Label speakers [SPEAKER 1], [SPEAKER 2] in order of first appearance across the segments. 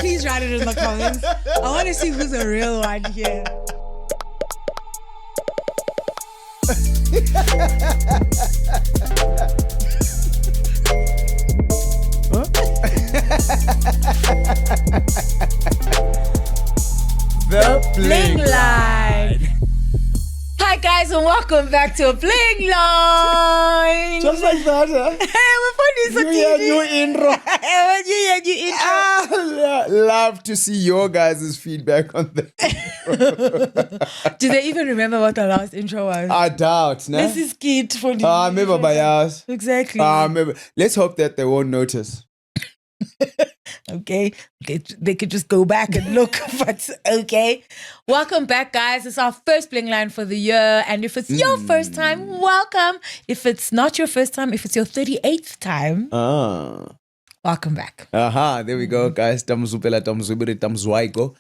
[SPEAKER 1] Please write it in the comments. I want to see who's a real one here.
[SPEAKER 2] The Bling
[SPEAKER 1] Line. Hi guys, and welcome back to a Bling Line.
[SPEAKER 2] Just like that, huh?
[SPEAKER 1] Hey, we're
[SPEAKER 2] New intro.
[SPEAKER 1] new intro.
[SPEAKER 2] Love to see your guys' feedback on that.
[SPEAKER 1] Do they even remember what the last intro was?
[SPEAKER 2] I doubt, no?
[SPEAKER 1] This is Kid for the
[SPEAKER 2] Maybe by us.
[SPEAKER 1] Exactly.
[SPEAKER 2] Maybe. Let's hope that they won't notice.
[SPEAKER 1] Okay, they could just go back and look, but okay. Welcome back, guys. It's our first Bling Line for the year, and if it's your first time, welcome. If it's not your first time, if it's your 38th time, welcome back.
[SPEAKER 2] There we go, guys. Tamzwaiko,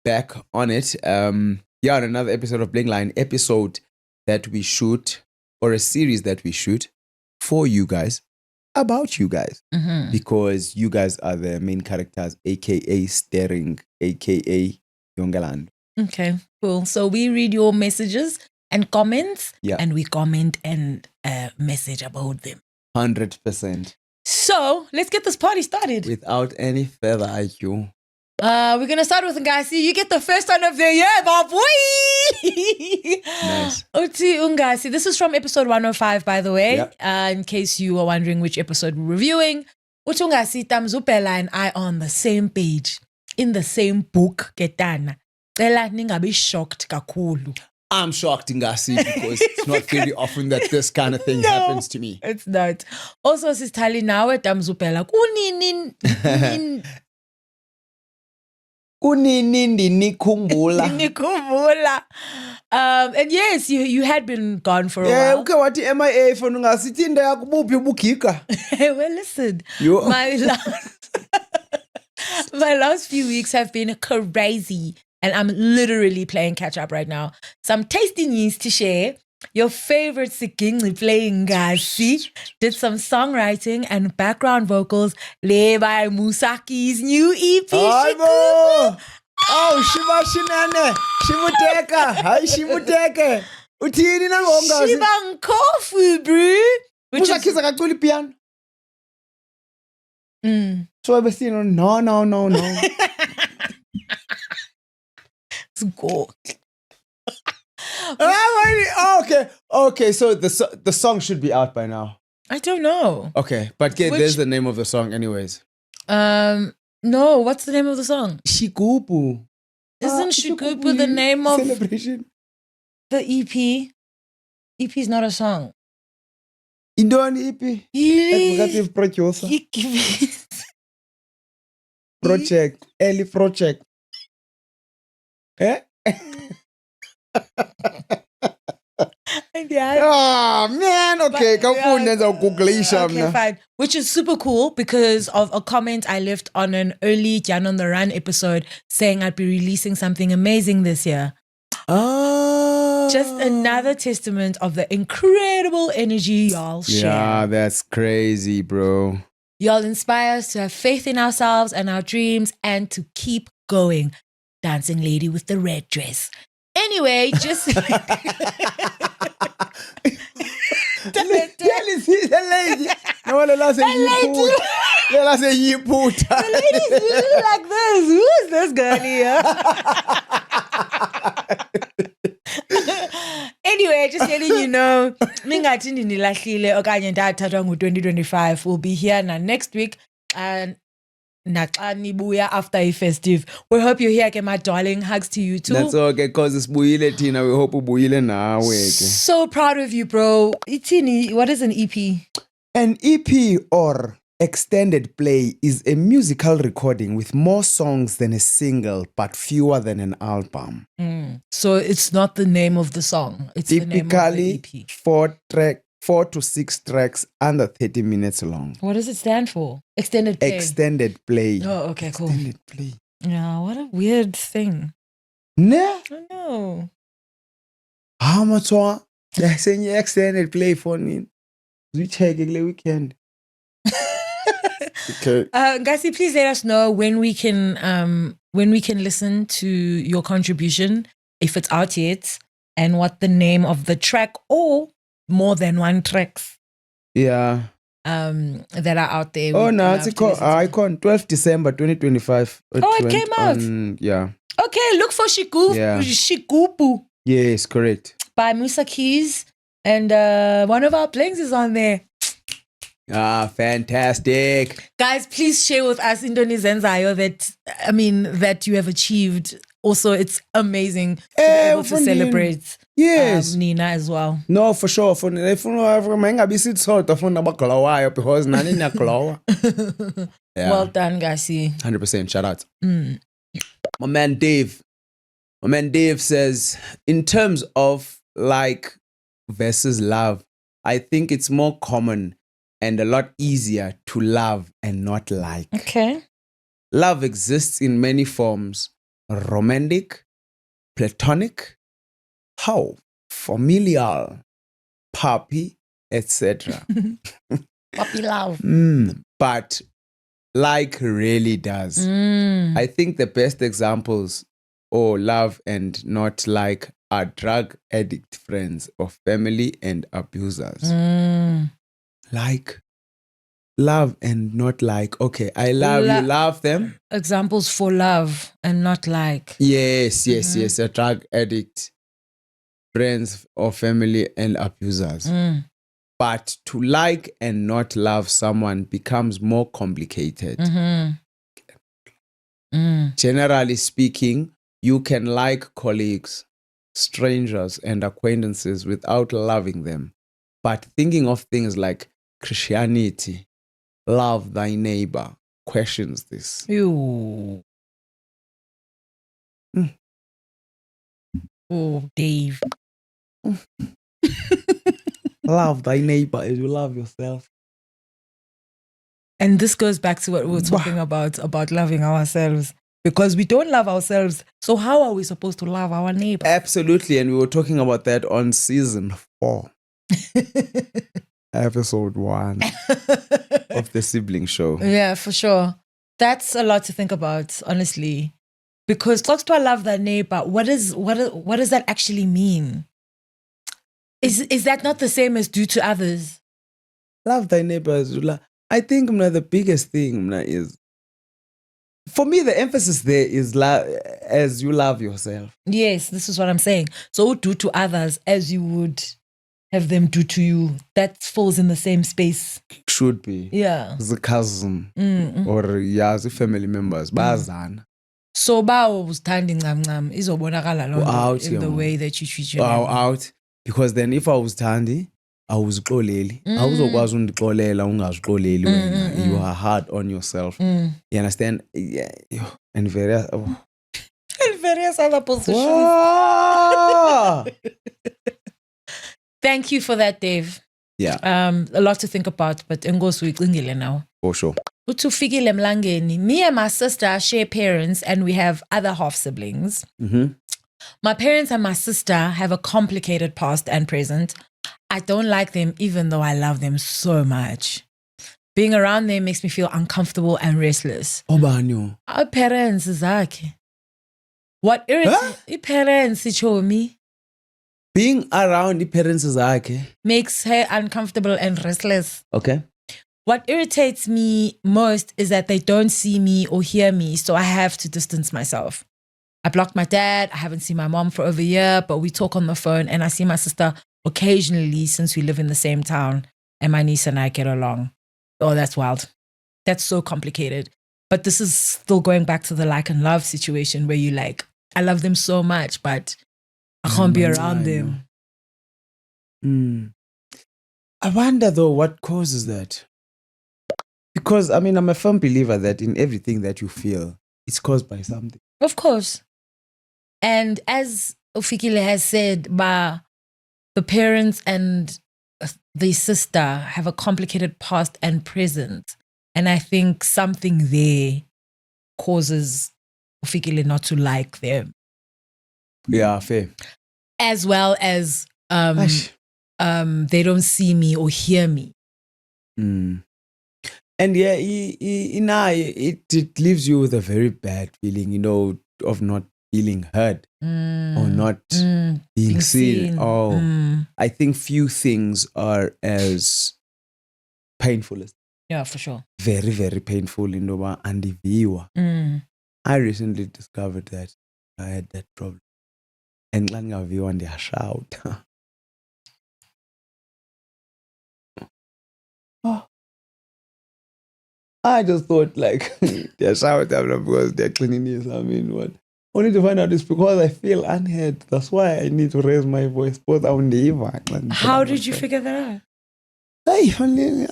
[SPEAKER 2] back on it. Another episode of Bling Line, episode that we shoot, or a series that we shoot for you guys. About you guys, because you guys are the main characters, aka Staring, aka Yongaland.
[SPEAKER 1] Okay, cool. So we read your messages and comments,
[SPEAKER 2] Yeah.
[SPEAKER 1] and we comment and message about them.
[SPEAKER 2] 100%.
[SPEAKER 1] So let's get this party started.
[SPEAKER 2] Without any further ado.
[SPEAKER 1] We're gonna start with Ungasi. You get the first one of the year, boy.
[SPEAKER 2] Nice.
[SPEAKER 1] Uti Ungasi. This is from episode 105, by the way.
[SPEAKER 2] Yep.
[SPEAKER 1] In case you are wondering which episode we're reviewing. Uti Ungasi, Tamzupela and I are on the same page, in the same book. Ketana. Cela ningabi shocked kakhulu.
[SPEAKER 2] I'm shocked, Ngasi, because it's not very often that this kind of thing happens to me.
[SPEAKER 1] It's not. Also, Sistali nawe Tamzupela. Kunini
[SPEAKER 2] Kuninindi nikhumbula.
[SPEAKER 1] Nikuvula. And yes, you had been gone for a while.
[SPEAKER 2] Okay, what the MIA for Ngasi tinda yakubuphi ubugika.
[SPEAKER 1] Well, listen.
[SPEAKER 2] You-
[SPEAKER 1] My last few weeks have been crazy, and I'm literally playing catch up right now. Some tasty news to share. Your favorite Sikingli playing Ngasi did some songwriting and background vocals led by Musaki's new EP.
[SPEAKER 2] Hayibo! Oh, shibashinane. Shimuteka. Hayi shimuteke. Uthini nangongasi?
[SPEAKER 1] Shiba Nkofu, bro. Which is,
[SPEAKER 2] Musakhiza kacula ipiano. So besino no.
[SPEAKER 1] it's go.
[SPEAKER 2] Okay. So the song should be out by now.
[SPEAKER 1] I don't know.
[SPEAKER 2] Okay, but there's the name of the song, anyways.
[SPEAKER 1] No, what's the name of the song?
[SPEAKER 2] Shigubu.
[SPEAKER 1] Isn't Shigubu the name of
[SPEAKER 2] celebration?
[SPEAKER 1] the EP? EP is not a song.
[SPEAKER 2] Indoni EP. Advocative producer. Project. Early project. Eh? Oh man, okay.
[SPEAKER 1] Okay, fine. Which is super cool because of a comment I left on an early Jan on the Run episode saying I'd be releasing something amazing this year. Just another testament of the incredible energy y'all share.
[SPEAKER 2] Yeah, that's crazy, bro.
[SPEAKER 1] Y'all inspire us to have faith in ourselves and our dreams and to keep going. Dancing lady with the red dress. Anyway, just...
[SPEAKER 2] The lady. No, the ladies
[SPEAKER 1] look like this. Who is this girl here? Anyway, just letting you know, mingathi ndinilahlile okanye ndathathwa ngo-2025 will be here next week and naxa nibuya after festive. We hope you're here, my darling. Hugs to you too.
[SPEAKER 2] That's okay, cause it's buyile Tina. We hope ubuyile nawe.
[SPEAKER 1] So proud of you, bro. Itini, what is an EP?
[SPEAKER 2] An EP or extended play is a musical recording with more songs than a single, but fewer than an album.
[SPEAKER 1] So it's not the name of the song. It's the name of the
[SPEAKER 2] Typically,
[SPEAKER 1] EP.
[SPEAKER 2] 4 to 6 tracks under 30 minutes long.
[SPEAKER 1] What does it stand for? Extended play.
[SPEAKER 2] Extended play.
[SPEAKER 1] Oh, okay, cool.
[SPEAKER 2] Extended play.
[SPEAKER 1] Yeah, what a weird thing.
[SPEAKER 2] Nah.
[SPEAKER 1] I know.
[SPEAKER 2] How much more? They're saying extended play for me. We check it weekend. Okay.
[SPEAKER 1] Ngasi, please let us know when we can listen to your contribution, if it's out yet, and what the name of the track or more than one tracks
[SPEAKER 2] Yeah.
[SPEAKER 1] that are out there.
[SPEAKER 2] Oh
[SPEAKER 1] We'd
[SPEAKER 2] no,
[SPEAKER 1] love
[SPEAKER 2] it's
[SPEAKER 1] to listen to.
[SPEAKER 2] Icon 12th December 2025.
[SPEAKER 1] It came out.
[SPEAKER 2] Yeah.
[SPEAKER 1] Okay, look for Shikupu
[SPEAKER 2] Yes, correct.
[SPEAKER 1] by Musa Keys, and one of our playings is on there.
[SPEAKER 2] Fantastic.
[SPEAKER 1] Guys, please share with us Indonesians that you have achieved. Also, it's amazing to be able to celebrate
[SPEAKER 2] Yes.
[SPEAKER 1] Nina as well.
[SPEAKER 2] No, for sure. For maybe sit sort of on the because nani na glow.
[SPEAKER 1] Well done, Gasi.
[SPEAKER 2] 100%. Shout out. My man Dave says, in terms of like versus love, I think it's more common and a lot easier to love and not like.
[SPEAKER 1] Okay.
[SPEAKER 2] Love exists in many forms: romantic, platonic, familial, puppy, etc.
[SPEAKER 1] Puppy love.
[SPEAKER 2] But like really does. I think the best examples love and not like are drug addict friends or family and abusers. Like love and not like, okay, I love you, love them.
[SPEAKER 1] Examples for love and not like.
[SPEAKER 2] Yes, a drug addict friends or family and abusers. But to like and not love someone becomes more complicated. Generally speaking, you can like colleagues, strangers, and acquaintances without loving them. But thinking of things like Christianity, love thy neighbor, questions this.
[SPEAKER 1] Ew. Oh, Dave.
[SPEAKER 2] Love thy neighbor as you love yourself.
[SPEAKER 1] And this goes back to what we were talking about loving ourselves. Because we don't love ourselves. So how are we supposed to love our neighbor?
[SPEAKER 2] Absolutely. And we were talking about that on season 4. Episode 1 of the Sibling Show.
[SPEAKER 1] Yeah, for sure. That's a lot to think about, honestly. Because talks to love thy neighbor, what does that actually mean? Is that not the same as do to others?
[SPEAKER 2] Love thy neighbor as you love. I think the biggest thing is, for me, the emphasis there is as you love yourself.
[SPEAKER 1] Yes, this is what I'm saying. So do to others as you would have them do to you. That falls in the same space.
[SPEAKER 2] Should be.
[SPEAKER 1] Yeah.
[SPEAKER 2] The cousin or the family members. Bazana.
[SPEAKER 1] So bawo standing izobonakala lonto in the way that you treat your neighbor.
[SPEAKER 2] Out. Because then if I was standing, I was xoleli. Awuzokwazi undixolela ungazixoleli wena. You are hard on yourself. You understand? Yeah. And various
[SPEAKER 1] other positions.
[SPEAKER 2] Wow.
[SPEAKER 1] Thank you for that, Dave.
[SPEAKER 2] Yeah.
[SPEAKER 1] A lot to think about, but engosi uyicingile now.
[SPEAKER 2] For sure.
[SPEAKER 1] Utufikile mlangeni. Me and my sister share parents and we have other half siblings. My parents and my sister have a complicated past and present. I don't like them even though I love them so much. Being around them makes me feel uncomfortable and restless.
[SPEAKER 2] Obanyo.
[SPEAKER 1] Our parents zakhe. What irritates parents me
[SPEAKER 2] being around the parents zakhe
[SPEAKER 1] makes her uncomfortable and restless.
[SPEAKER 2] Okay.
[SPEAKER 1] What irritates me most is that they don't see me or hear me, so I have to distance myself. I blocked my dad. I haven't seen my mom for over a year, but we talk on the phone and I see my sister occasionally since we live in the same town and my niece and I get along. Oh, that's wild. That's so complicated. But this is still going back to the like and love situation where you like, I love them so much, but I can't be around them.
[SPEAKER 2] I wonder though what causes that. Because I'm a firm believer that in everything that you feel, it's caused by something.
[SPEAKER 1] Of course. And as Ufikile has said, the parents and the sister have a complicated past and present. And I think something there causes Ufikile not to like them.
[SPEAKER 2] Yeah, fair.
[SPEAKER 1] As well as they don't see me or hear me.
[SPEAKER 2] And yeah, it leaves you with a very bad feeling, of not feeling heard or not being seen. Oh, I think few things are as painful as
[SPEAKER 1] Yeah, for sure.
[SPEAKER 2] very, very painful in the andiviwa. I recently discovered that I had that problem. And when they shout. Oh. I just thought like they're shouting because they're cleaning this. I mean, what? Only to find out it's because I feel unheard. That's why I need to raise my voice.
[SPEAKER 1] How did you figure that out?
[SPEAKER 2] Hey, only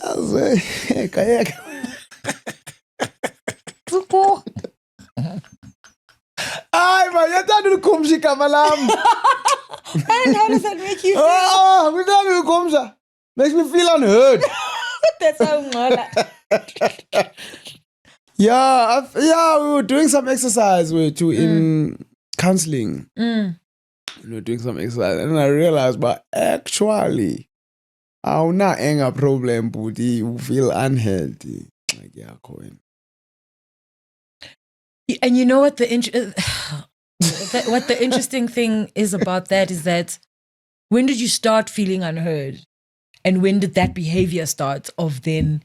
[SPEAKER 2] Ay, man, you're done with Kumshi Kamalam.
[SPEAKER 1] And how does that make you feel?
[SPEAKER 2] Oh, we're done with Kumsha. Makes me feel unheard.
[SPEAKER 1] That's how ngola.
[SPEAKER 2] Yeah, we were doing some exercise in counseling. We were doing some exercise, and I realized, but actually, I'm not a problem, but you feel unhealthy. Like, yeah, Cohen.
[SPEAKER 1] And you know what the interesting thing is about that is that when did you start feeling unheard, and when did that behavior start of then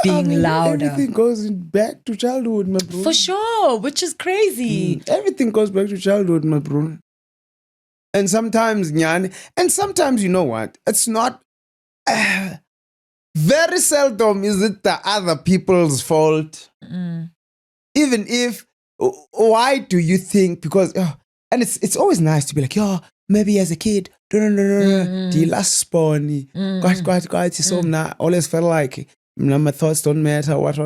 [SPEAKER 1] being louder?
[SPEAKER 2] Everything goes back to childhood, my bro.
[SPEAKER 1] For sure, which is crazy.
[SPEAKER 2] Everything goes back to childhood, my bro. And sometimes, you know what? It's not. Very seldom is it the other people's fault. Even if. Why do you think? Because and it's always nice to be like, maybe as a kid, the last spawn, God, so now always felt like my thoughts don't matter. What.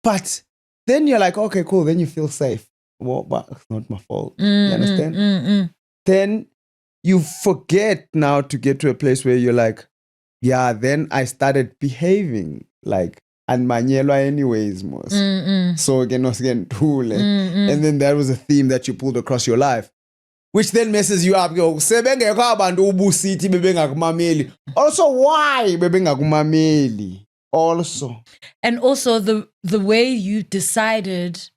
[SPEAKER 2] But then you're like, okay, cool. Then you feel safe. Well, but it's not my fault. You understand? Then you forget now to get to a place where you're like, yeah. Then I started behaving like. And manyelwa anyways, most. So again, and then there was a theme that you pulled across your life, which then messes you up. Also, why also?
[SPEAKER 1] And also the way you decided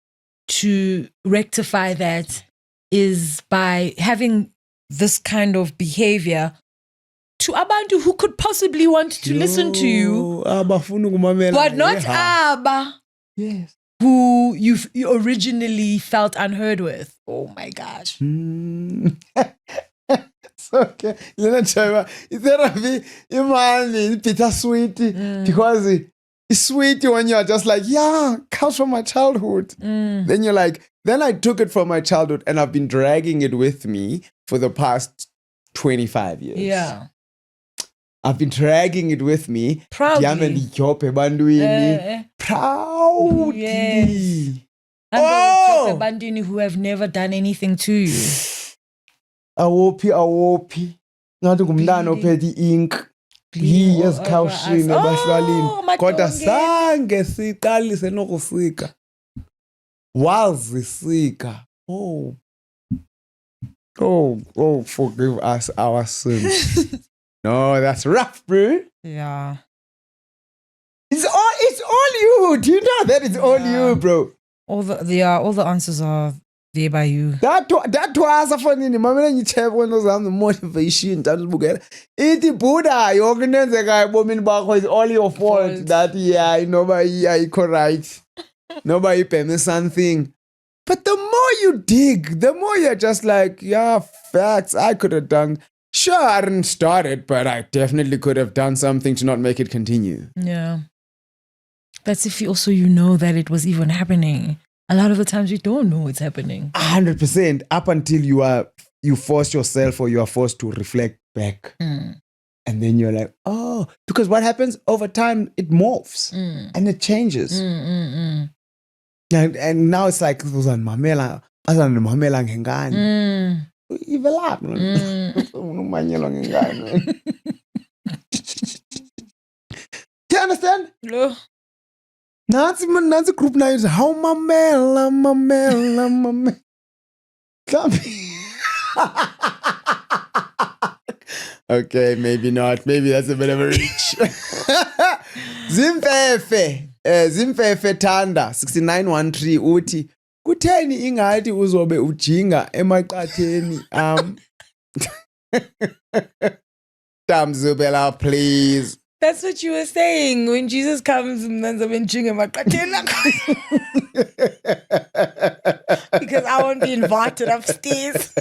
[SPEAKER 1] to rectify that is by having this kind of behavior to abantu who could possibly want to listen to you, but not Abba,
[SPEAKER 2] yes,
[SPEAKER 1] who you originally felt unheard with. Oh my gosh.
[SPEAKER 2] It's okay. Is there a bittersweet? Because it's sweet when you're just like, yeah, comes from my childhood. Then you're like, then I took it from my childhood and I've been dragging it with me for the past 25 years.
[SPEAKER 1] Yeah.
[SPEAKER 2] I've been dragging it with me.
[SPEAKER 1] Proudly.
[SPEAKER 2] Proudly.
[SPEAKER 1] Yes. And Bandini who have never done anything to you.
[SPEAKER 2] Awophi. Ngathi ngumntana ophethe ink. He is khawushini ebahlalini. Kodwa sange siqalise nokusika. Wazisika. Oh, forgive us our sins. No, that's rough, bro.
[SPEAKER 1] Yeah.
[SPEAKER 2] It's all you. Do you know that it's all you, bro?
[SPEAKER 1] All the answers are there by you.
[SPEAKER 2] That was a funny name. Mama, you tell one of the motivation that Bugger. Iti Buddha, you organize a guy woman back is all your fault. That nobody correct. Nobody pay me something. But the more you dig, the more you're just like, yeah, facts, I could have done. Sure, I didn't start it, but I definitely could have done something to not make it continue.
[SPEAKER 1] Yeah. That's if you know that it was even happening. A lot of the times you don't know it's happening.
[SPEAKER 2] 100%. Up until you force yourself or you are forced to reflect back. And then you're like, oh, because what happens over time, it morphs and it changes. And now it's like, mamela ngengane. Ivelaphi umanyelwa ngengane. Do you understand?
[SPEAKER 1] No.
[SPEAKER 2] Nansi group now is how mamela. Okay, maybe not. Maybe that's a bit of a reach. Zimfefe Thanda 6913 uthi kutheni ingathi uzobe ujinga emaqatheni Tamzubela, please.
[SPEAKER 1] That's what you were saying when Jesus comes and then because I won't be invited upstairs.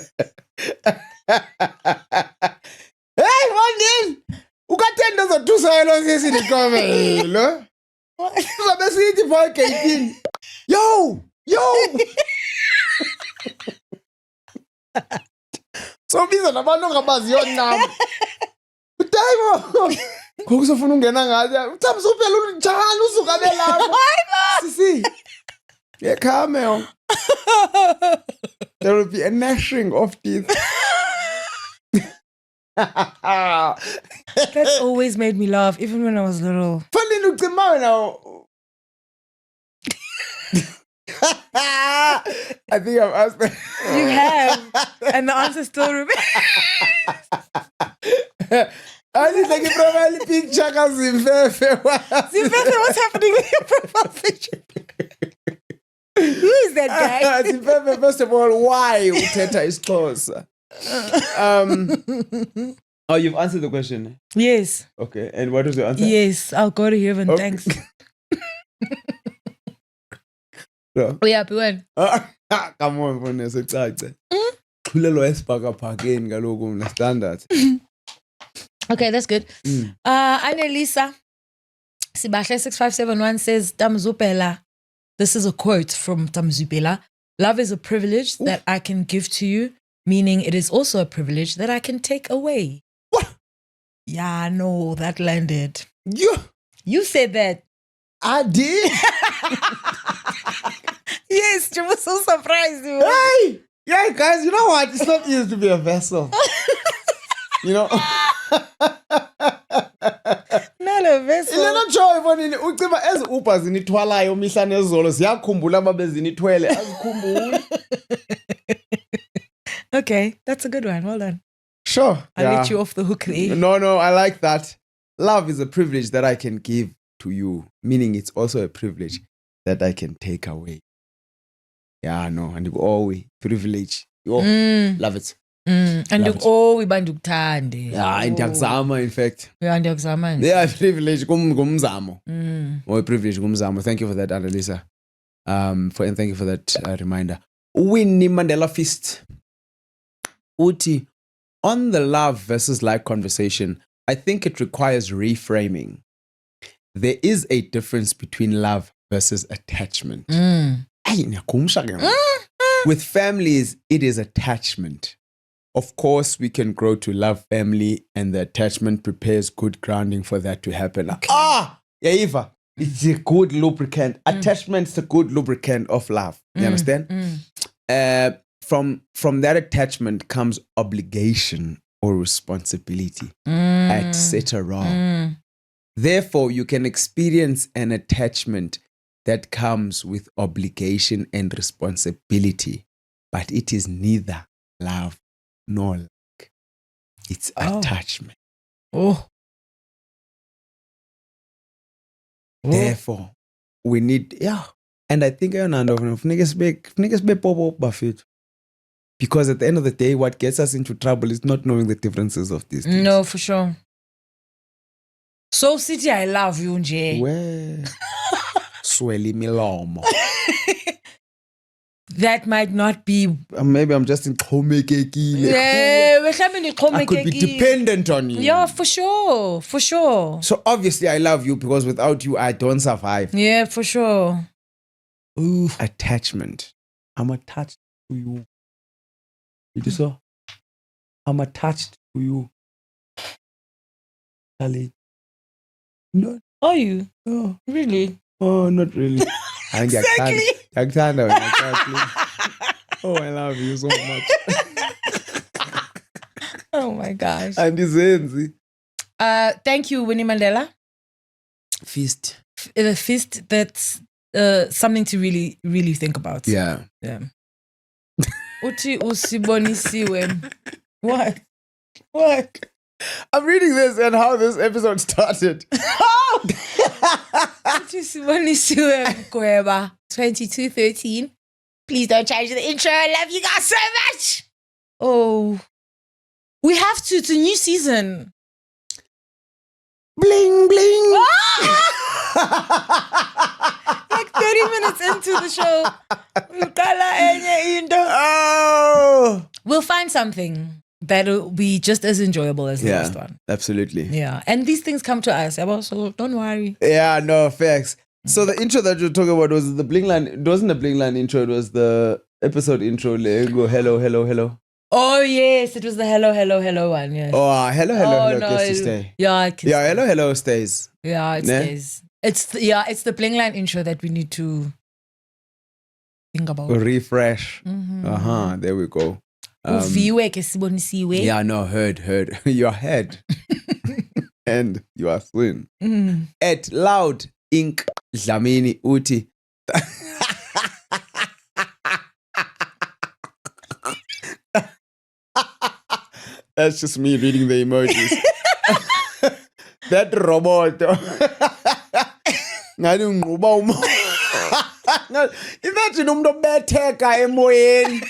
[SPEAKER 2] Hey, Mondin! Ukatenda zotusayelo sisi nikomelo. Uzobe sithi for 18. Yo! So biza nabantu ongabaziyo nami. Utayimo. Ngokusofuna ungena ngathi uThamzubela unjalo usuka belapho. Sisi. Come. There will be a gnashing of teeth.
[SPEAKER 1] That's always made me laugh, even when I was little.
[SPEAKER 2] Funny look now. I think I've asked that.
[SPEAKER 1] You have, and the answer still remains.
[SPEAKER 2] I just like a profile picture. Zimfefe,
[SPEAKER 1] what's happening with your profile picture? Who is that guy?
[SPEAKER 2] Zimfefe, first of all, why Uteta is close? Oh, you've answered the question?
[SPEAKER 1] Yes.
[SPEAKER 2] Okay, and what was the answer?
[SPEAKER 1] Yes, I'll go to heaven, thanks.
[SPEAKER 2] So.
[SPEAKER 1] Oh, yeah, when?
[SPEAKER 2] Come on, Vanessa, it's standard.
[SPEAKER 1] Okay, that's good. Annalisa Sibahle 6571 says, Tamzubela. This is a quote from Tamzubela. Love is a privilege that I can give to you, meaning it is also a privilege that I can take away.
[SPEAKER 2] What?
[SPEAKER 1] Yeah, no, that landed.
[SPEAKER 2] You
[SPEAKER 1] said that.
[SPEAKER 2] I did?
[SPEAKER 1] Yes, you were so surprised.
[SPEAKER 2] Hey! Yeah, guys, you know what? It's not easy to be a vessel. You know?
[SPEAKER 1] Not a vessel.
[SPEAKER 2] Ilena joy bonini ucima eziupa zinithwalayo mihla nezolo ziyakhumbula ababe zinithwele azikhumbuli.
[SPEAKER 1] Okay, that's a good one. Well done.
[SPEAKER 2] Sure.
[SPEAKER 1] I let you off the hook there.
[SPEAKER 2] No, I like that. Love is a privilege that I can give to you, meaning it's also a privilege that I can take away. Yeah, no, and you always privilege. Love it.
[SPEAKER 1] And you always bandukuthande.
[SPEAKER 2] Yeah, ndiyakuzama in fact.
[SPEAKER 1] Yeah, ndiyakuzama.
[SPEAKER 2] Yeah, privilege kumzamo. Oh, privilege kumzamo. Thank you for that, Annalisa. And thank you for that reminder. Winnie Mandela Fist. Uti, on the love versus like conversation, I think it requires reframing. There is a difference between love versus attachment. With families, it is attachment. Of course, we can grow to love family and the attachment prepares good grounding for that to happen. Okay. Eva, it's a good lubricant. Attachment's a good lubricant of love. You understand? From that attachment comes obligation or responsibility, etc. Therefore, you can experience an attachment that comes with obligation and responsibility, but it is neither love nor like. It's attachment. Therefore, we need, and I think because at the end of the day, what gets us into trouble is not knowing the differences of these things.
[SPEAKER 1] No, for sure. So, City, I love you, Nje.
[SPEAKER 2] Well, swelly milomo.
[SPEAKER 1] That might not be.
[SPEAKER 2] Maybe I'm just in Komekeki. I could be dependent on you.
[SPEAKER 1] Yeah, for sure. For sure.
[SPEAKER 2] So obviously I love you because without you, I don't survive.
[SPEAKER 1] Yeah, for sure.
[SPEAKER 2] Ooh. Attachment. I'm attached to you. You do so? I'm attached to you. Ali. No.
[SPEAKER 1] Are you?
[SPEAKER 2] Oh.
[SPEAKER 1] Really?
[SPEAKER 2] Oh, not really.
[SPEAKER 1] Exactly.
[SPEAKER 2] Oh, I love you so much.
[SPEAKER 1] Oh my gosh.
[SPEAKER 2] And Zenzi.
[SPEAKER 1] Thank you, Winnie Mandela.
[SPEAKER 2] Feast.
[SPEAKER 1] The feast, that's something to really, really think about.
[SPEAKER 2] Yeah.
[SPEAKER 1] Uti usibonisiwe. What?
[SPEAKER 2] I'm reading this and how this episode started.
[SPEAKER 1] Sibonisiwe Mgweba 2213. Please don't change the intro. I love you guys so much. Oh, we have to. It's a new season.
[SPEAKER 2] Bling bling.
[SPEAKER 1] Like 30 minutes into the show.
[SPEAKER 2] Oh.
[SPEAKER 1] We'll find something that'll be just as enjoyable as the last one.
[SPEAKER 2] Absolutely.
[SPEAKER 1] Yeah. And these things come to us, so don't worry.
[SPEAKER 2] Yeah, no, facts. So the intro that you're talking about was the Bling Line. It wasn't the Bling Line intro, it was the episode intro. Go hello, hello, hello.
[SPEAKER 1] Oh, yes. It was the hello, hello, hello one. Yes.
[SPEAKER 2] Oh, hello, hello, hello.
[SPEAKER 1] No,
[SPEAKER 2] Gets to stay.
[SPEAKER 1] Yeah, it can
[SPEAKER 2] Yeah, hello, hello stays.
[SPEAKER 1] Yeah, it
[SPEAKER 2] Ne?
[SPEAKER 1] stays. It's the Bling Line intro that we need to think about.
[SPEAKER 2] Refresh.
[SPEAKER 1] Mhm.
[SPEAKER 2] There we go.
[SPEAKER 1] Uviwe ke sibonisiwe.
[SPEAKER 2] Yeah, no, heard. Your head. And you are swin.
[SPEAKER 1] Mm.
[SPEAKER 2] At Loud Ink Dlamini Uti. That's just me reading the emojis. That robot. Imagine umuntu obetheka emoyeni.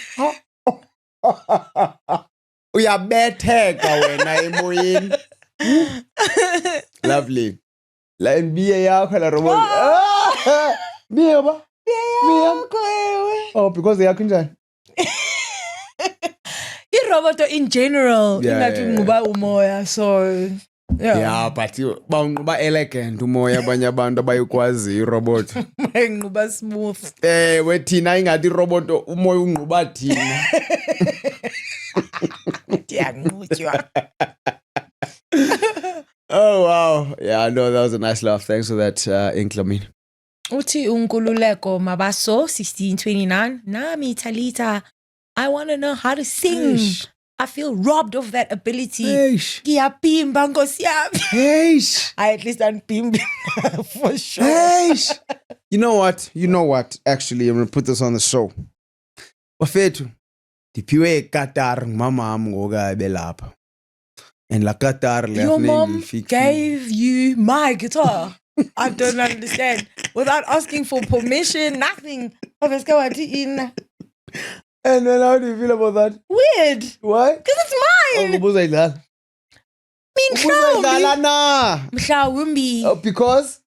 [SPEAKER 2] Uyabetheka wena emoyeni. Lovely. La NBA yakho la robot. Biya ba? Oh, because yakho njani?
[SPEAKER 1] Iroboto in general,
[SPEAKER 2] Yeah,
[SPEAKER 1] ingathi unquba umoya, so
[SPEAKER 2] yeah, but ba elegant umoya abanye abantu abayikwazi irobot.
[SPEAKER 1] unquba smooth.
[SPEAKER 2] Wethina ingathi irobot umoya unquba thina.
[SPEAKER 1] Ndiyanqutywa.
[SPEAKER 2] Oh wow. Yeah, no, that was a nice laugh. Thanks for that, Inklamine.
[SPEAKER 1] Uthi Unkululeko Mabaso 1629. Nami Talita, I want to know how to sing.
[SPEAKER 2] Eish.
[SPEAKER 1] I feel robbed of that ability.
[SPEAKER 2] Eish.
[SPEAKER 1] Ngiyapimba Nkosi yami.
[SPEAKER 2] Eish.
[SPEAKER 1] I at least unpimb for sure.
[SPEAKER 2] Eish. You know what? Actually, I'm going to put this on the show. Wafethu, diphiwe eQatar ngumama wami ngoku belapha. And la Qatar
[SPEAKER 1] Your mom gave you my guitar. I don't understand. Without asking for permission, nothing.
[SPEAKER 2] And then how do you feel about that?
[SPEAKER 1] Weird.
[SPEAKER 2] Why?
[SPEAKER 1] Because it's mine.
[SPEAKER 2] Ubuzayidlala.
[SPEAKER 1] Mhlawumbi.
[SPEAKER 2] Because?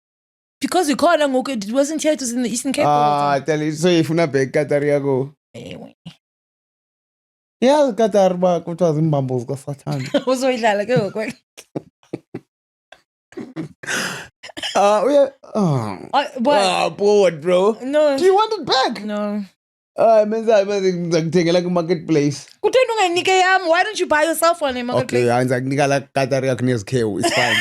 [SPEAKER 1] Because we called her, it wasn't here, it was in the Eastern Cape.
[SPEAKER 2] Tell you, so if una bheka Qatar yako.
[SPEAKER 1] Anyway.
[SPEAKER 2] Yeah, Qatar ba kuthiwa zimbambos kaSathane.
[SPEAKER 1] Uzoyidlala ke ngoku.
[SPEAKER 2] Bored, bro.
[SPEAKER 1] No.
[SPEAKER 2] Do you want it back?
[SPEAKER 1] No.
[SPEAKER 2] Menza ngikuthengela ku-marketplace.
[SPEAKER 1] Kutheni unganike yami? Why don't you buy yourself one in marketplace?
[SPEAKER 2] Okay, ngizakunika la Qatar yakho nezikhewu. It's fine.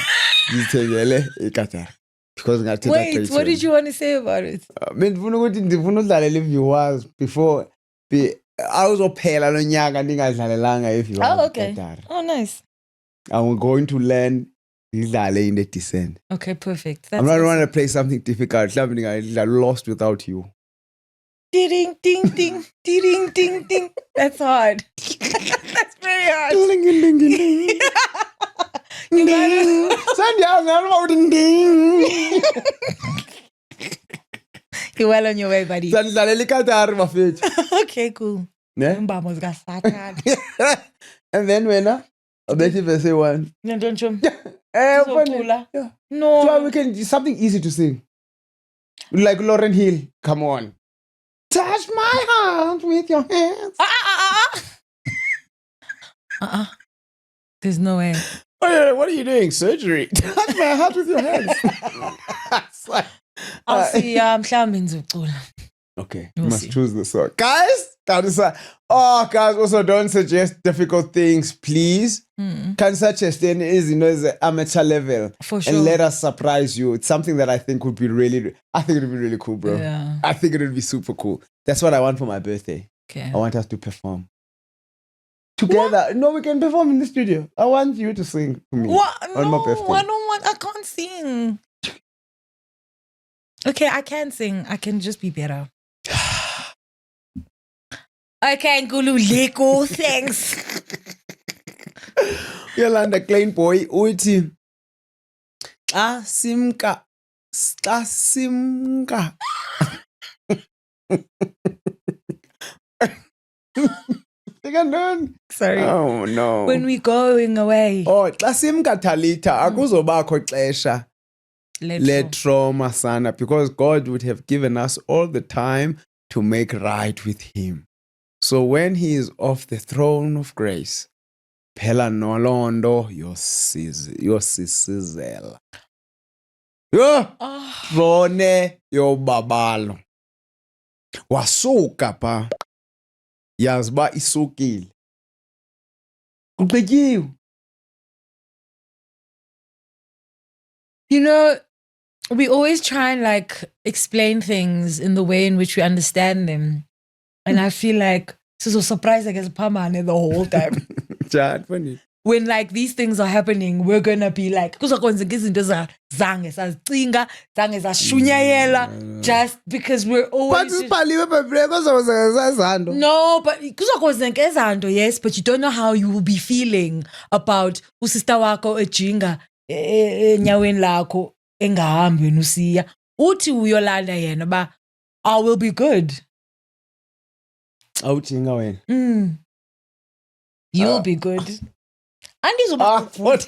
[SPEAKER 2] Ngithengele eQatar. Because ngathi
[SPEAKER 1] Wait, what did you want to say about it?
[SPEAKER 2] Ndifuna ukuthi ndifuna udlalela i-viewers before awuzophela lo nyaka ndingadlalelanga i-viewers.
[SPEAKER 1] Oh, okay.
[SPEAKER 2] Qatar.
[SPEAKER 1] Oh, nice.
[SPEAKER 2] I'm going to learn idlale in the descent.
[SPEAKER 1] Okay, perfect.
[SPEAKER 2] I'm not going to play something difficult. Mhlawumbe I lost without you.
[SPEAKER 1] Ding, ding, ding, ding, ding, ding. That's hard. That's very hard.
[SPEAKER 2] Ding, ding, ding, ding.
[SPEAKER 1] You gotta... You're well on your way, buddy.
[SPEAKER 2] Sandlalela iQatar mafethu.
[SPEAKER 1] Okay, cool.
[SPEAKER 2] Ne?
[SPEAKER 1] Mbamos kaSathane.
[SPEAKER 2] And then wena abethi verse 1.
[SPEAKER 1] No, don't you?
[SPEAKER 2] Funny. Yeah.
[SPEAKER 1] No.
[SPEAKER 2] So we can do something easy to sing. Like Lauryn Hill. Come on. Touch my heart with your hands.
[SPEAKER 1] There's no way.
[SPEAKER 2] Oh, yeah, what are you doing? Surgery. Touch my heart with your hands.
[SPEAKER 1] I'll see. Mhlawumbe ngizocula.
[SPEAKER 2] Okay,
[SPEAKER 1] We'll
[SPEAKER 2] you must
[SPEAKER 1] see.
[SPEAKER 2] choose the song. Guys, that is guys, also don't suggest difficult things, please. Can suggest any is amateur level.
[SPEAKER 1] For sure.
[SPEAKER 2] And let us surprise you. It's something that I think would be really cool, bro.
[SPEAKER 1] Yeah.
[SPEAKER 2] I think it would be super cool. That's what I want for my birthday.
[SPEAKER 1] Okay.
[SPEAKER 2] I want us to perform. Together. What? No, we can perform in the studio. I want you to sing for me.
[SPEAKER 1] What?
[SPEAKER 2] On
[SPEAKER 1] No,
[SPEAKER 2] my birthday.
[SPEAKER 1] I can't sing. Okay, I can sing. I can just be better. Okay, Ngululeko, thanks.
[SPEAKER 2] Yolanda Klein boy uthi simka xa simka.
[SPEAKER 1] Sorry.
[SPEAKER 2] Oh no.
[SPEAKER 1] When we going away.
[SPEAKER 2] Oh, xa simka Talitha akuzobakho xesha le trauma sana, because God would have given us all the time to make right with him. So when he is off the throne of grace, phela nolondo yosisizela. Yo! Throne yobabalo. Wasuka pa. Yazi ba isukile. Kuqetyiwe.
[SPEAKER 1] You know, we always try and like explain things in the way in which we understand them. And I feel like so surprised like as Pamane the whole time.
[SPEAKER 2] Chat funny.
[SPEAKER 1] When like these things are happening, we're gonna be like, just because we're always no, but yes, but you don't know how you will be feeling about usista wako ejinga nyaweni lakho engahambi wena usiya uthi uyolanda yena ba I will be good.
[SPEAKER 2] Awujinga wena.
[SPEAKER 1] You'll be good. And these
[SPEAKER 2] but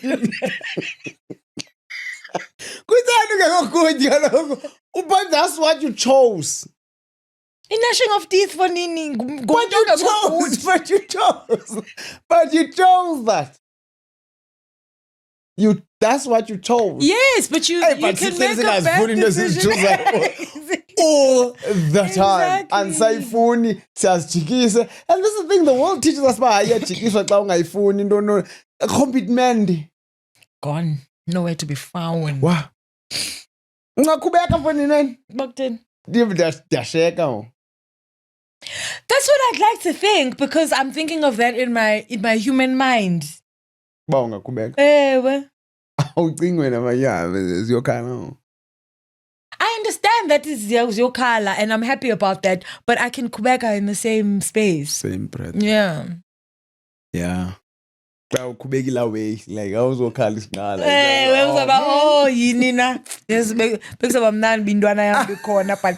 [SPEAKER 2] that's what you chose.
[SPEAKER 1] In gnashing of teeth for nini.
[SPEAKER 2] But you chose that. That's what you chose.
[SPEAKER 1] Yes, but you can make a bad decision.
[SPEAKER 2] All the time. And sayifuni siyazijikisa. And this is the thing the world teaches us about ayajikiswa xa ungayifuni no commitment.
[SPEAKER 1] Gone. Nowhere to be found.
[SPEAKER 2] Wow. Ungaqhubeka mfoni nani?
[SPEAKER 1] Bakten.
[SPEAKER 2] Diyasheka.
[SPEAKER 1] That's what I'd like to think, because I'm thinking of that in my human mind.
[SPEAKER 2] Ba ungaqhubeka.
[SPEAKER 1] Ewe.
[SPEAKER 2] Awucingi wena manje ziyokhala.
[SPEAKER 1] I understand that is your color, and I'm happy about that, but I can kubeka in the same space.
[SPEAKER 2] Same breath.
[SPEAKER 1] Yeah.
[SPEAKER 2] Yeah. Xa ukhubekila way like awuzokhala isinqala.
[SPEAKER 1] Wenzaba yini na? Yes, bekusaba mnandi bintwana yami bikhona but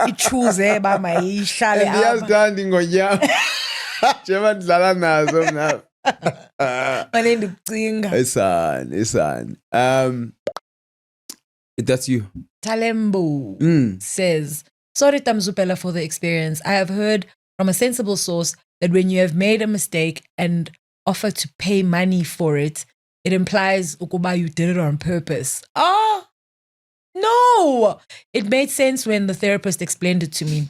[SPEAKER 1] ichoose ba mayihlale apha.
[SPEAKER 2] Ngiyazithanda ingonyama. Njengoba ndidlala nazo mna.
[SPEAKER 1] Manje ndikucinga.
[SPEAKER 2] Isan. That's you.
[SPEAKER 1] Talembo says, sorry Tamzupela for the experience. I have heard from a sensible source that when you have made a mistake and offer to pay money for it, it implies ukuba you did it on purpose. Oh, no. It made sense when the therapist explained it to me.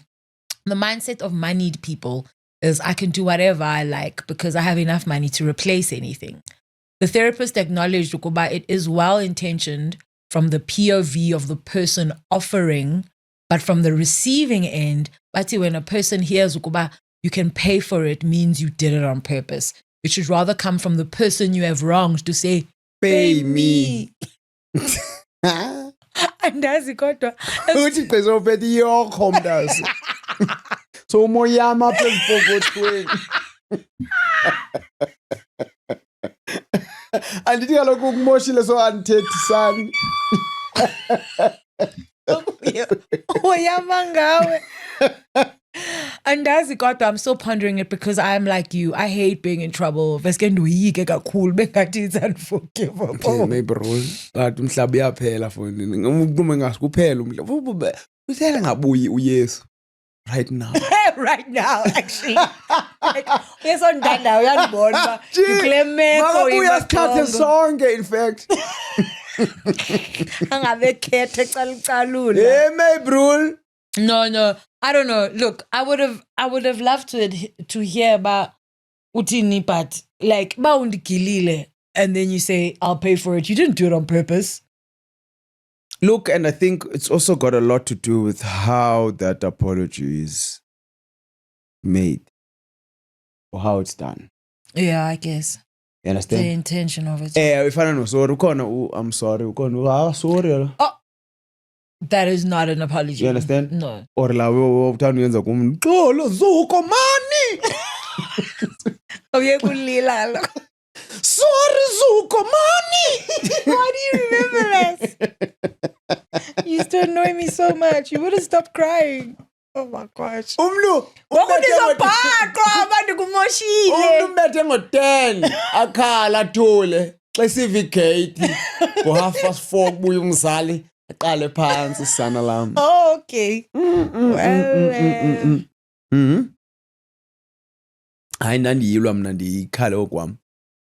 [SPEAKER 1] The mindset of moneyed people is I can do whatever I like because I have enough money to replace anything. The therapist acknowledged ukuba it is well-intentioned from the POV of the person offering, but from the receiving end, but when a person hears ukuba you can pay for it means you did it on purpose. It should rather come from the person you have wronged to say, pay me. Andazi kodwa.
[SPEAKER 2] Uthi qezophethe iyokho mntazi. So moyama phezu pokothweni. Andithi kaloku ukumoshile so andithethisani.
[SPEAKER 1] Moyama ngawe. Andazi kodwa, I'm still pondering it because I'm like you. I hate being in trouble. Veske ndoyike kakhulu bengathi it's unforgivable.
[SPEAKER 2] Okay, maybe rule. But umhlaba uyaphela phone. Umuntu ngasukuphela umhlaba. Usela ngabuyi uYesu. Right now.
[SPEAKER 1] Right now, actually. Yes, on that now. Uyandibona.
[SPEAKER 2] Makabuya sikhathe sonke in fact.
[SPEAKER 1] Angabe khethe calucalula.
[SPEAKER 2] Hey, maybe rule.
[SPEAKER 1] No. I don't know. Look, I would have loved to hear about utini, but like ba undikilile, and then you say I'll pay for it. You didn't do it on purpose.
[SPEAKER 2] Look, and I think it's also got a lot to do with how that apology is made or how it's done.
[SPEAKER 1] Yeah, I guess.
[SPEAKER 2] You understand?
[SPEAKER 1] The intention of it.
[SPEAKER 2] If I don't know, sorry, I'm sorry, sorry.
[SPEAKER 1] Oh, that is not an apology.
[SPEAKER 2] You understand?
[SPEAKER 1] No.
[SPEAKER 2] Or la uyenza kumxolo zuko mani.
[SPEAKER 1] Uyekulila.
[SPEAKER 2] Sorry zuko mani.
[SPEAKER 1] Why do you remember this? You used to annoy me so much. You wouldn't stop crying. Oh my gosh.
[SPEAKER 2] Umlu
[SPEAKER 1] Ngokundizobhaqwa abantu kumoshile.
[SPEAKER 2] umbethe ngo-10 akhala athule xa siva igate ngo-4:30 kubuya umzali aqale phansi sana lam.
[SPEAKER 1] Oh, okay.
[SPEAKER 2] Hayi ndandiyilwa mna ndiyikhale okwam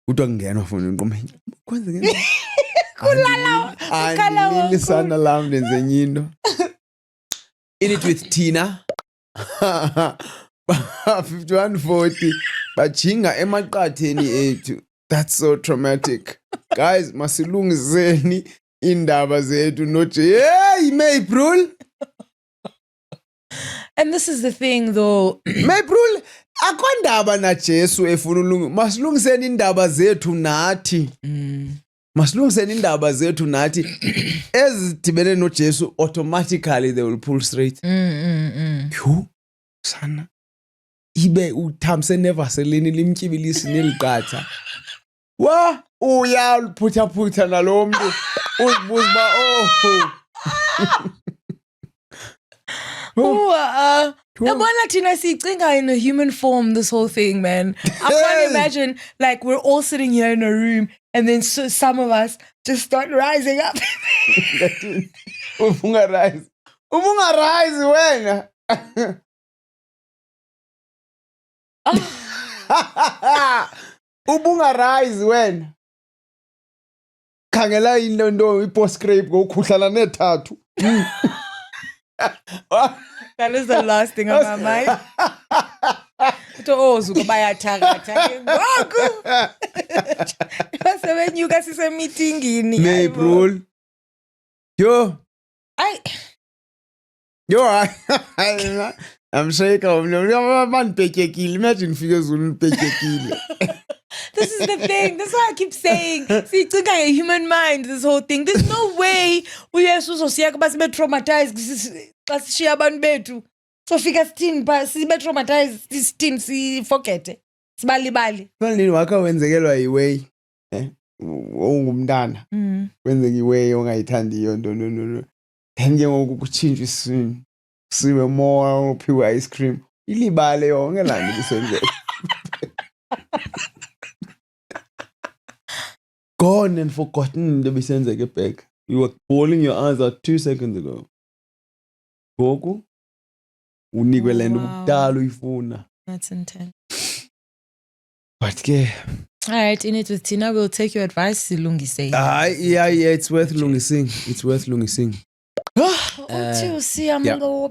[SPEAKER 2] kuthiwa kungenwa funa inqoma kwenzeke andilili sana lam ndenze enye into. In it with Tina 5140 bajinga emaqatheni ethu. That's so traumatic. Guys, masilungiseni indaba zethu noje. Hey, Maybrul.
[SPEAKER 1] And this is the thing though.
[SPEAKER 2] Maybrul, akwandaba na Jesu efuna ulungu. Masilungiseni indaba zethu nathi. Masilungiseni indaba zethu nathi. Ezidibene no Jesu, automatically they will pull straight. Yho, sana. Ibe uthamse nevaseline limtyibilisi neliqatha. Wa uyaliphutha nalo mntu uzibuza ba
[SPEAKER 1] Yabona thina siyicinga in a human form this whole thing, man. I can't imagine like we're all sitting here in a room and then some of us just start rising up.
[SPEAKER 2] Ubungarise wena. Ubungarise wena. Khangela into i-postscript ngokhuhlala nethathu.
[SPEAKER 1] That is the last thing on my mind. Uzuka bayathakatha ngoku. Basebenyuka sisemeetingini.
[SPEAKER 2] Maybrul. Yo, I'm shaking. Imagine figures will pechekile.
[SPEAKER 1] This is the thing. That's why I keep saying. See, it's like a human mind, this whole thing. There's no way we are so traumatized. Sishiya abantu bethu. So fika sithini ba sibe traumatized sithini sifokete. Sibalibali.
[SPEAKER 2] Manje wakha wenzekelwa iway. Ungumntana. Wenzeka iway ongayithandiyo no. Then ke ngoku kuchinjwa isini. Sibe more uphiwa ice cream. Ilibale yonke la nto isenzeka. Gone and forgotten the bisenzeke back. You were bawling your eyes out 2 seconds ago. Goku unikwe lento kudala uyifuna.
[SPEAKER 1] That's intense.
[SPEAKER 2] But ke
[SPEAKER 1] all right, in it with Tina, we'll take your advice. Silungise.
[SPEAKER 2] Yeah, it's worth lungising. It's worth lungising.
[SPEAKER 1] See, I'm gonna go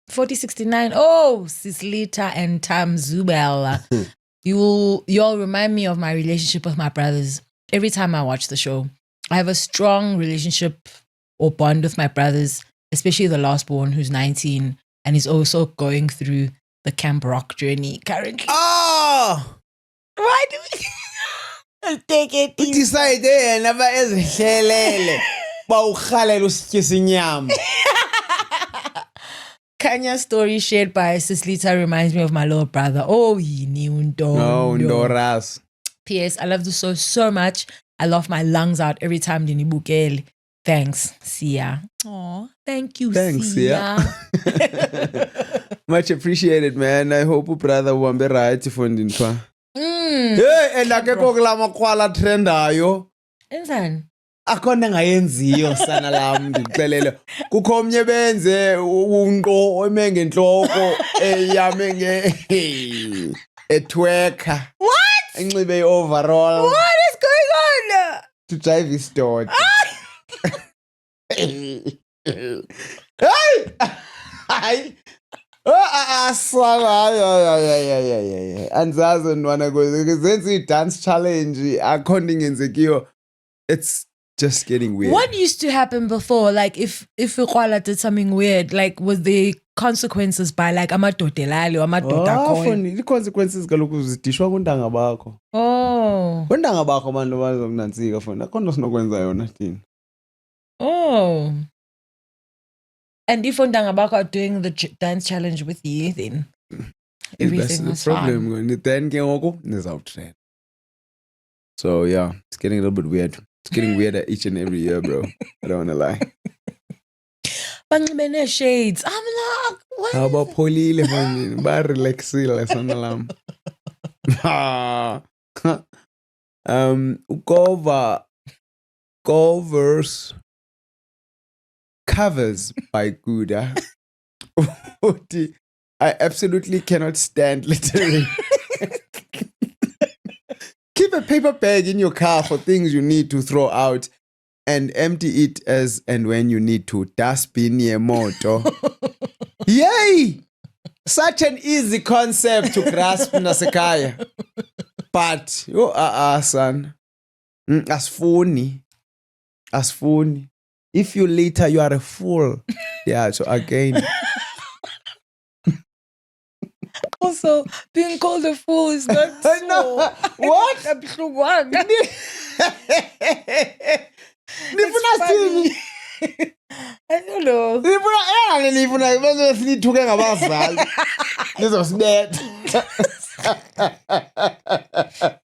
[SPEAKER 1] 4069. Oh, Sislita and Tam Zubel. You all remind me of my relationship with my brothers. Every time I watch the show, I have a strong relationship or bond with my brothers, especially the last born who's 19 and is also going through the Camp Rock journey currently.
[SPEAKER 2] Oh!
[SPEAKER 1] Why do we take it easy?
[SPEAKER 2] Decide never ezihlelele bawukhalela usityisa inyama.
[SPEAKER 1] Kanya's story shared by Sislita reminds me of my little brother. Oh, yini unto.
[SPEAKER 2] No, Ndoras.
[SPEAKER 1] P.S. I love the show so much. I laugh my lungs out every time Dinibukele. Thanks, Sia. Oh, thank you,
[SPEAKER 2] Thanks,
[SPEAKER 1] Sia.
[SPEAKER 2] Much appreciated, man. I hope brother wambe right fundintwa. Hey, endakekho kulama kwala trendayo.
[SPEAKER 1] Enzani?
[SPEAKER 2] Akhona ngayenziyo sana lami ngixelele. Kukho omnye benze unqo emenge enhloko eyame etwerker.
[SPEAKER 1] What?
[SPEAKER 2] Enxibe overall.
[SPEAKER 1] What is going on?
[SPEAKER 2] To drive his daughter. Hey! Hayi. Andizazi ntwana zenza i-dance challenge akhona ingenzekiyo. It's just getting weird.
[SPEAKER 1] What used to happen before? Like if Ikwala did something weird, like was the consequences by like amadodelali or amadoda
[SPEAKER 2] khona i-consequences kaloku zidishwa kuntanga bakho.
[SPEAKER 1] Oh.
[SPEAKER 2] Kuntanga bakho abantu bazomnantsika fona akhona sinokwenza yona thina.
[SPEAKER 1] Oh. And if Ontanga Bakho are doing the dance challenge with you, then everything was fine.
[SPEAKER 2] Then ke ngoku nizawutrain. So yeah, it's getting a little bit weird. It's getting weirder each and every year, bro. I don't want to lie.
[SPEAKER 1] banxibene shades. I'm like, what?
[SPEAKER 2] Abapholile manje, ba-relaxile sona lam. Covers by Guda. I absolutely cannot stand littering. Keep a paper bag in your car for things you need to throw out and empty it as and when you need to. Dustbin ye moto. Yay! Such an easy concept to grasp nasekaya. But son. As funny. If you litter, you are a fool. Yeah, so again.
[SPEAKER 1] Also, being called a fool is not so.
[SPEAKER 2] No. What?
[SPEAKER 1] I don't know.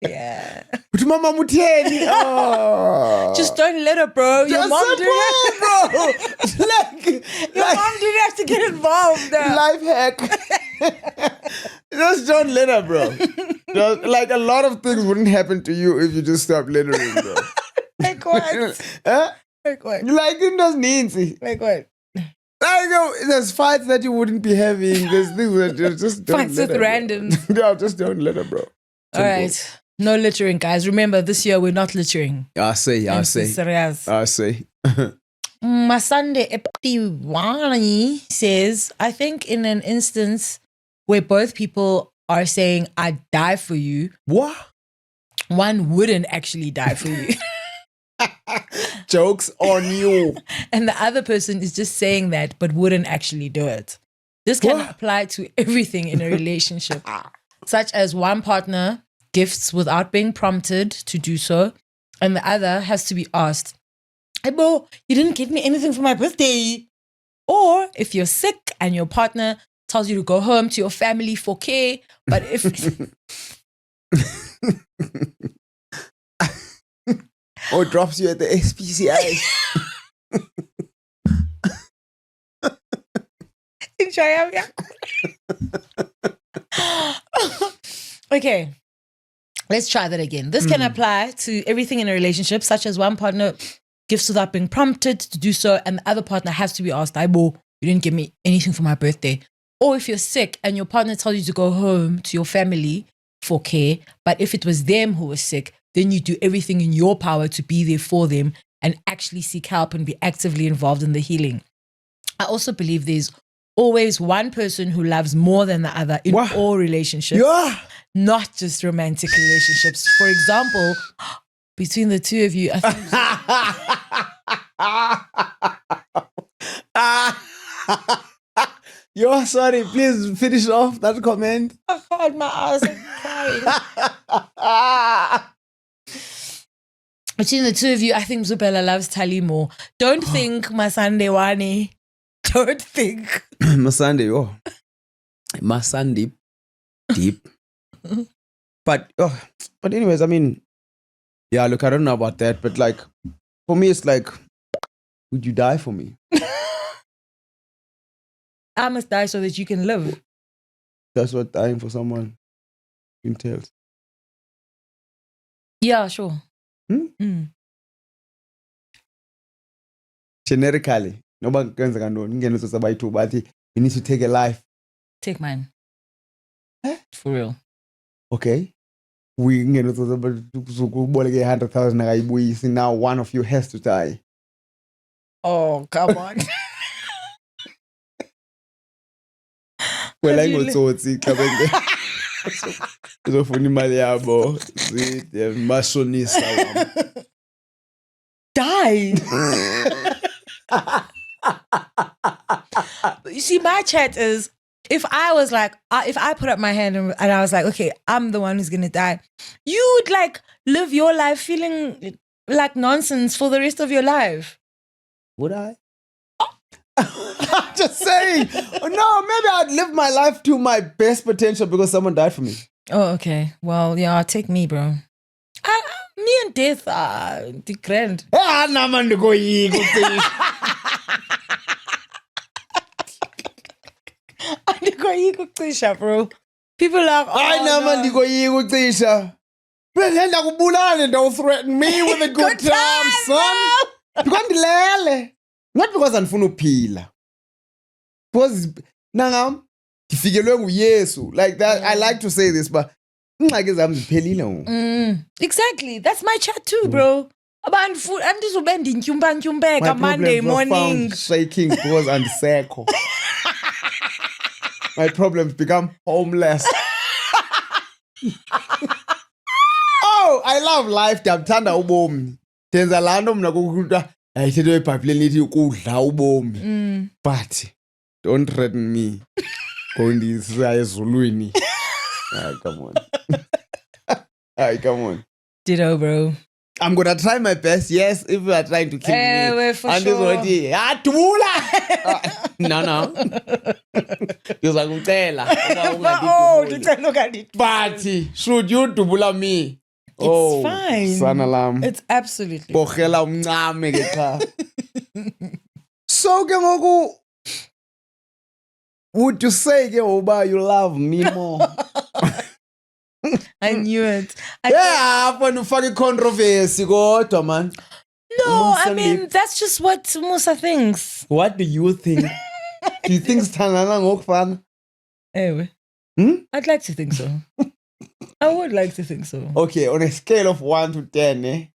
[SPEAKER 1] Yeah.
[SPEAKER 2] Mama Muteni. Oh.
[SPEAKER 1] Just don't let her, bro. Your mom didn't
[SPEAKER 2] bro.
[SPEAKER 1] mom didn't have to get involved.
[SPEAKER 2] Life hack. Just don't let her, bro. Like a lot of things wouldn't happen to you if you just stop littering, bro.
[SPEAKER 1] Like what?
[SPEAKER 2] Huh?
[SPEAKER 1] Like what?
[SPEAKER 2] Like it doesn't easy.
[SPEAKER 1] Like what?
[SPEAKER 2] I know there's fights that you wouldn't be having. There's things that you just don't
[SPEAKER 1] fights
[SPEAKER 2] let
[SPEAKER 1] with
[SPEAKER 2] her,
[SPEAKER 1] randoms.
[SPEAKER 2] No, just don't let her, bro.
[SPEAKER 1] All right. No littering, guys. Remember, this year we're not littering.
[SPEAKER 2] I say.
[SPEAKER 1] Serious.
[SPEAKER 2] I say.
[SPEAKER 1] Masande Eptiwani says, I think in an instance where both people are saying, I'd die for you.
[SPEAKER 2] What?
[SPEAKER 1] One wouldn't actually die for you.
[SPEAKER 2] Joke's on you.
[SPEAKER 1] And the other person is just saying that, but wouldn't actually do it. This can apply to everything in a relationship, such as one partner gifts without being prompted to do so, and the other has to be asked, hey, bro, you didn't get me anything for my birthday. Or if you're sick and your partner tells you to go home to your family for care, but if...
[SPEAKER 2] Or drops you at the SPCA.
[SPEAKER 1] Okay, let's try that again. This can apply to everything in a relationship, such as one partner gifts without being prompted to do so, and the other partner has to be asked, Aibo, you didn't give me anything for my birthday. Or if you're sick and your partner tells you to go home to your family for care, but if it was them who was sick, then you do everything in your power to be there for them and actually seek help and be actively involved in the healing. I also believe there's always one person who loves more than the other in all relationships, not just romantic relationships. For example, between the two of you, I think...
[SPEAKER 2] Yo, sorry, please finish off that comment.
[SPEAKER 1] I had my eyes crying. Between the two of you, I think Zubela loves Tali more. Don't think Masande Wani. Don't think.
[SPEAKER 2] Masande, deep. But anyways, I mean, yeah, look, I don't know about that, but like, for me, it's like, would you die for me?
[SPEAKER 1] I must die so that you can live.
[SPEAKER 2] That's what dying for someone entails.
[SPEAKER 1] Yeah, sure.
[SPEAKER 2] Generically, nobody can but you need to take a life.
[SPEAKER 1] Take mine. For real.
[SPEAKER 2] Okay. We get 100,000. Now one of you has to die.
[SPEAKER 1] Oh, come on.
[SPEAKER 2] Well, I go to see so funny Maliabo, the Masonista.
[SPEAKER 1] Die. You see, my chat is, if I was like, if I put up my hand and I was like, okay, I'm the one who's going to die, you would like live your life feeling like nonsense for the rest of your life.
[SPEAKER 2] Would I? I'm just saying. No, maybe I'd live my life to my best potential because someone died for me.
[SPEAKER 1] Oh, okay. Well, yeah, take me, bro. Me and death are the grand. ndikoyika ucisha, bro. People are like,
[SPEAKER 2] Hayi nama
[SPEAKER 1] no.
[SPEAKER 2] ndikoyika ucisha. Ngenda kubulala don't threaten me with a good time, son. Because ndilele. Not because andifuna ukuphila. Because nangam ndifikelwe nguYesu. Like that, I like to say this, but ingxaki zami ziphelile.
[SPEAKER 1] Exactly. That's my chat too, bro. Abantu andizobe ndintyumpa-ntyumpeka
[SPEAKER 2] My
[SPEAKER 1] Monday
[SPEAKER 2] problems are
[SPEAKER 1] morning.
[SPEAKER 2] found shaking because andisekho. My problems become homeless. Oh, I love life. Ndiyabuthanda ubomi. Ndenza laa nto mna kukuthi ayithetho eBhayibhileni ithi ukudla ubomi. But don't threaten me. Ngondisa ezulwini. Come on. Come on.
[SPEAKER 1] Ditto, bro.
[SPEAKER 2] I'm gonna try my best. Yes, if you are trying to kill me.
[SPEAKER 1] For
[SPEAKER 2] And
[SPEAKER 1] sure.
[SPEAKER 2] No. Uzakucela.
[SPEAKER 1] Oh, ndicela ungandithi.
[SPEAKER 2] But should you dubula me?
[SPEAKER 1] It's fine.
[SPEAKER 2] Sana lam.
[SPEAKER 1] It's absolutely
[SPEAKER 2] Bokhela umncame ke cha. So ke ngoku would you say ke uba you love me more?
[SPEAKER 1] I knew it.
[SPEAKER 2] Yeah, when you fucking controversy kodwa man.
[SPEAKER 1] No, I
[SPEAKER 2] Musa
[SPEAKER 1] mean, that's just what Musa thinks.
[SPEAKER 2] What do you think? Do you think sithandana ngokufana?
[SPEAKER 1] Anyway. I'd like to think so. I would like to think so.
[SPEAKER 2] Okay, on a scale of 1 to 10,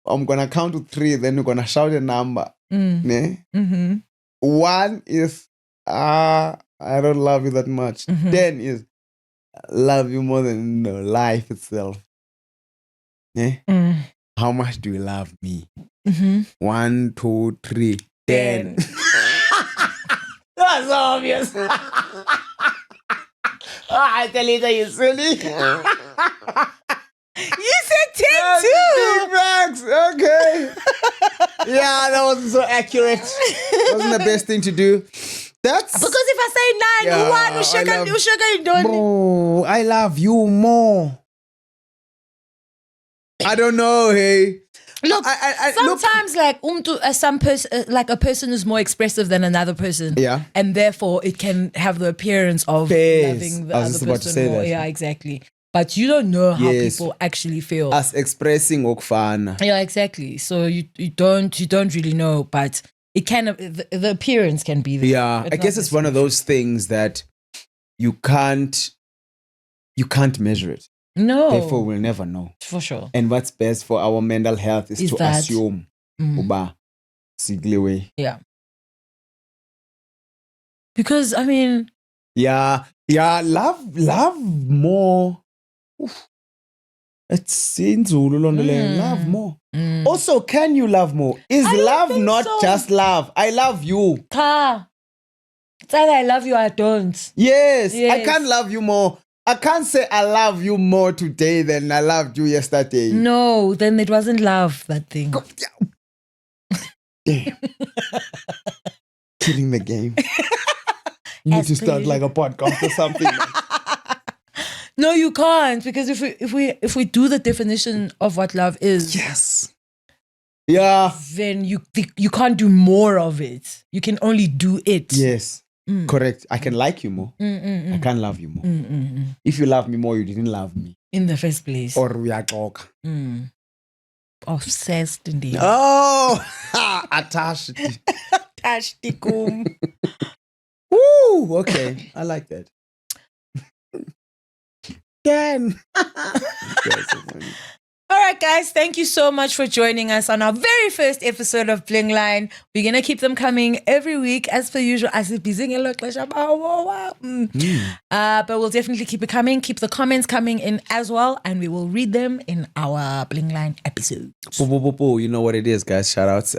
[SPEAKER 2] I'm gonna count to 3, then you're gonna shout a number. Ne? 1 is I don't love you that much. 10 is love you more than life itself. Ne? How much do you love me? 1, 2, 3, 10. That's obvious. I tell you that you're silly.
[SPEAKER 1] You said 10 too.
[SPEAKER 2] Max. Okay. Yeah, that wasn't so accurate. Wasn't the best thing to do. That's
[SPEAKER 1] Because if I say 9,
[SPEAKER 2] Yeah,
[SPEAKER 1] 1, ushaka indoni.
[SPEAKER 2] Bro, I love you more. I don't know, hey.
[SPEAKER 1] Look,
[SPEAKER 2] I
[SPEAKER 1] sometimes like like a person is more expressive than another person.
[SPEAKER 2] Yeah.
[SPEAKER 1] And therefore it can have the appearance of
[SPEAKER 2] Yes.
[SPEAKER 1] loving the
[SPEAKER 2] I was
[SPEAKER 1] other
[SPEAKER 2] just about to
[SPEAKER 1] person
[SPEAKER 2] say
[SPEAKER 1] more.
[SPEAKER 2] that.
[SPEAKER 1] Yeah, exactly. But you don't know how
[SPEAKER 2] Yes.
[SPEAKER 1] people actually feel.
[SPEAKER 2] Us expressing okufana.
[SPEAKER 1] Yeah, exactly. So you don't really know, but it can the appearance can be there.
[SPEAKER 2] Yeah, I guess it's one of those things that you can't measure it.
[SPEAKER 1] No.
[SPEAKER 2] Therefore, we'll never know.
[SPEAKER 1] For sure.
[SPEAKER 2] And what's best for our mental health is to
[SPEAKER 1] that-
[SPEAKER 2] assume uba sigliwe.
[SPEAKER 1] Yeah. Because I mean,
[SPEAKER 2] Yeah, love more. Oof. It's inzulu loo nto leyo. Love more. Also, can you love more? Is
[SPEAKER 1] I don't
[SPEAKER 2] love
[SPEAKER 1] think
[SPEAKER 2] not
[SPEAKER 1] so.
[SPEAKER 2] just love? I love you.
[SPEAKER 1] Ka. It's either I love you or I don't.
[SPEAKER 2] Yes, I
[SPEAKER 1] Yes.
[SPEAKER 2] can't love you more. I can't say I love you more today than I loved you yesterday.
[SPEAKER 1] No, then it wasn't love, that thing.
[SPEAKER 2] Damn. Killing the game. You need
[SPEAKER 1] As
[SPEAKER 2] to start
[SPEAKER 1] per
[SPEAKER 2] like a podcast or something.
[SPEAKER 1] No, you can't, because if we do the definition of what love is,
[SPEAKER 2] Yes. Yeah.
[SPEAKER 1] then you can't do more of it. You can only do it.
[SPEAKER 2] Yes. Correct. I can like you more. I can't love you more. If you love me more, you didn't love me.
[SPEAKER 1] In the first place.
[SPEAKER 2] Or uyaxoka.
[SPEAKER 1] Obsessed indeed.
[SPEAKER 2] Oh, attached.
[SPEAKER 1] Tashtikum.
[SPEAKER 2] Woo, okay. I like that. 10. That's so funny.
[SPEAKER 1] All right, guys, thank you so much for joining us on our very first episode of Bling Line. We're going to keep them coming every week, as per usual. But we'll definitely keep it coming. Keep the comments coming in as well, and we will read them in our Bling Line episode.
[SPEAKER 2] You know what it is, guys. Shout outs.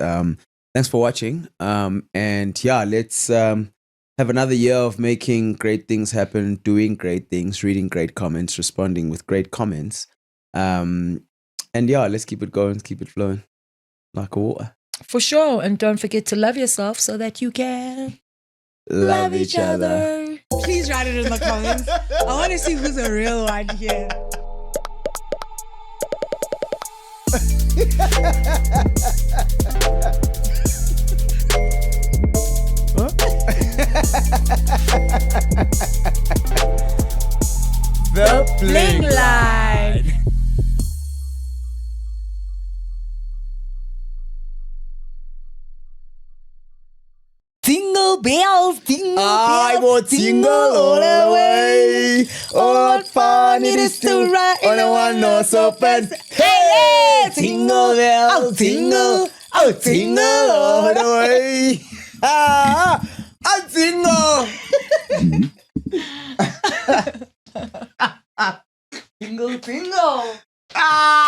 [SPEAKER 2] Thanks for watching. And yeah, let's have another year of making great things happen, doing great things, reading great comments, responding with great comments. And yeah, let's keep it going, keep it flowing like water.
[SPEAKER 1] For sure. And don't forget to love yourself so that you can
[SPEAKER 2] Love each other.
[SPEAKER 1] Please write it in the comments. I want to see who's a real one here.
[SPEAKER 2] The
[SPEAKER 1] Bling line. Jingle bells, jingle bells,
[SPEAKER 2] I will tingle all the way. Oh, what fun it is to ride on a one-horse open. Hey, tingle bells, tingle, oh, tingle all the way. Ah, I tingle. Tingle, tingle. Ah.